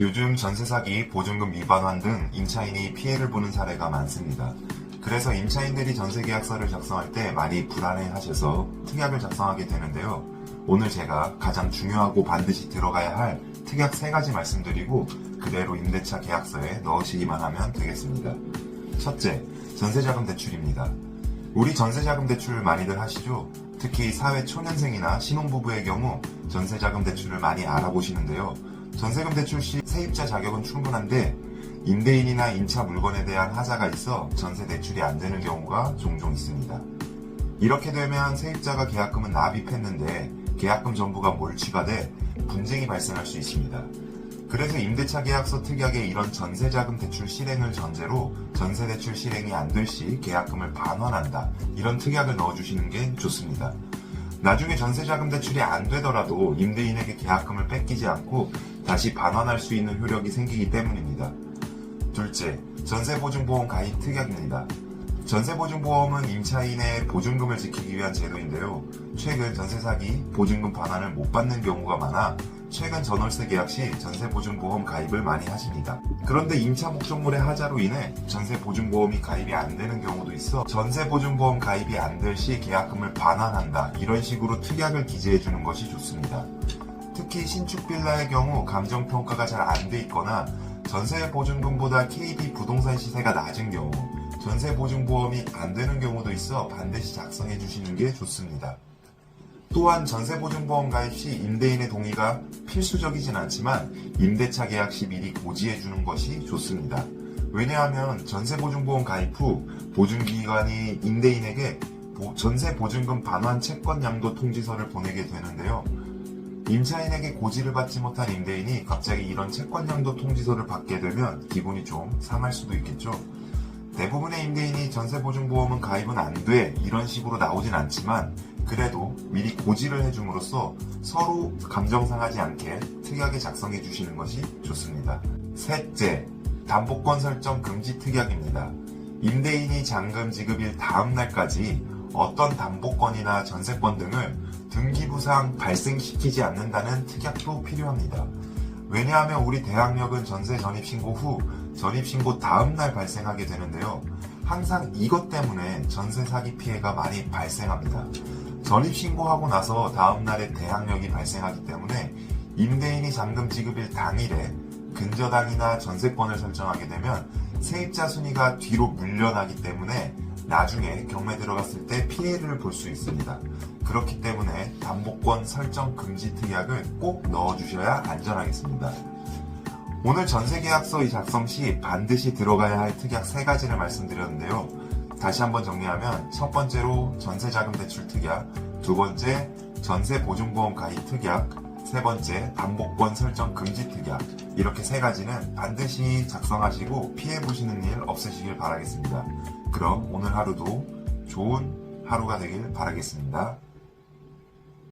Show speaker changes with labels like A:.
A: 요즘 전세 사기, 보증금 미반환 등 임차인이 피해를 보는 사례가 많습니다. 그래서 임차인들이 전세 계약서를 작성할 때 많이 불안해 하셔서 특약을 작성하게 되는데요. 오늘 제가 가장 중요하고 반드시 들어가야 할 특약 3가지 말씀드리고 그대로 임대차 계약서에 넣으시기만 하면 되겠습니다. 첫째, 전세자금 대출입니다. 우리 전세자금 대출 많이들 하시죠? 특히 사회 초년생이나 신혼부부의 경우 전세자금 대출을 많이 알아보시는데요. 전세금 대출 시 세입자 자격은 충분한데 임대인이나 임차 물건에 대한 하자가 있어 전세 대출이 안 되는 경우가 종종 있습니다. 이렇게 되면 세입자가 계약금은 납입했는데 계약금 전부가 몰취가 돼 분쟁이 발생할 수 있습니다. 그래서 임대차 계약서 특약에 이런 전세자금 대출 실행을 전제로 전세 대출 실행이 안 될 시 계약금을 반환한다. 이런 특약을 넣어주시는 게 좋습니다. 나중에 전세자금 대출이 안 되더라도 임대인에게 계약금을 뺏기지 않고 다시 반환할 수 있는 효력이 생기기 때문입니다. 둘째, 전세보증보험 가입 특약입니다. 전세보증보험은 임차인의 보증금을 지키기 위한 제도인데요. 최근 전세사기, 보증금 반환을 못 받는 경우가 많아 최근 전월세 계약 시 전세보증보험 가입을 많이 하십니다. 그런데 임차 목적물의 하자로 인해 전세보증보험이 가입이 안 되는 경우도 있어 전세보증보험 가입이 안 될 시 계약금을 반환한다. 이런 식으로 특약을 기재해 주는 것이 좋습니다. 특히 신축 빌라의 경우 감정평가가 잘 안 돼 있거나 전세보증금보다 KB 부동산 시세가 낮은 경우 전세보증보험이 안 되는 경우도 있어 반드시 작성해 주시는 게 좋습니다. 또한 전세보증보험 가입 시 임대인의 동의가 필수적이진 않지만 임대차 계약 시 미리 고지해 주는 것이 좋습니다. 왜냐하면 전세보증보험 가입 후 보증기관이 임대인에게 전세보증금 반환 채권 양도 통지서를 보내게 되는데요. 임차인에게 고지를 받지 못한 임대인이 갑자기 이런 채권 양도 통지서를 받게 되면 기분이 좀 상할 수도 있겠죠. 대부분의 임대인이 전세보증보험은 가입은 안 돼 이런 식으로 나오진 않지만 그래도 미리 고지를 해줌으로써 서로 감정 상하지 않게 특약에 작성해 주시는 것이 좋습니다. 셋째, 담보권 설정 금지 특약입니다. 임대인이 잔금 지급일 다음 날까지 어떤 담보권이나 전세권 등을 등기부상 발생시키지 않는다는 특약도 필요합니다. 왜냐하면 우리 대항력은 전세 전입신고 후 전입신고 다음날 발생하게 되는데요. 항상 이것 때문에 전세 사기 피해가 많이 발생합니다. 전입신고하고 나서 다음날에 대항력이 발생하기 때문에 임대인이 잔금 지급일 당일에 근저당이나 전세권을 설정하게 되면 세입자 순위가 뒤로 물려나기 때문에 나중에 경매 들어갔을 때 피해를 볼 수 있습니다. 그렇기 때문에 담보권 설정 금지 특약을 꼭 넣어주셔야 안전하겠습니다. 오늘 전세계약서 작성 시 반드시 들어가야 할 특약 3가지를 말씀드렸는데요. 다시 한번 정리하면 첫 번째로 전세자금 대출 특약, 두 번째 전세보증보험 가입 특약, 세 번째 담보권 설정 금지 특약, 이렇게 3가지는 반드시 작성하시고 피해 보시는 일 없으시길 바라겠습니다. 그럼 오늘 하루도 좋은 하루가 되길 바라겠습니다.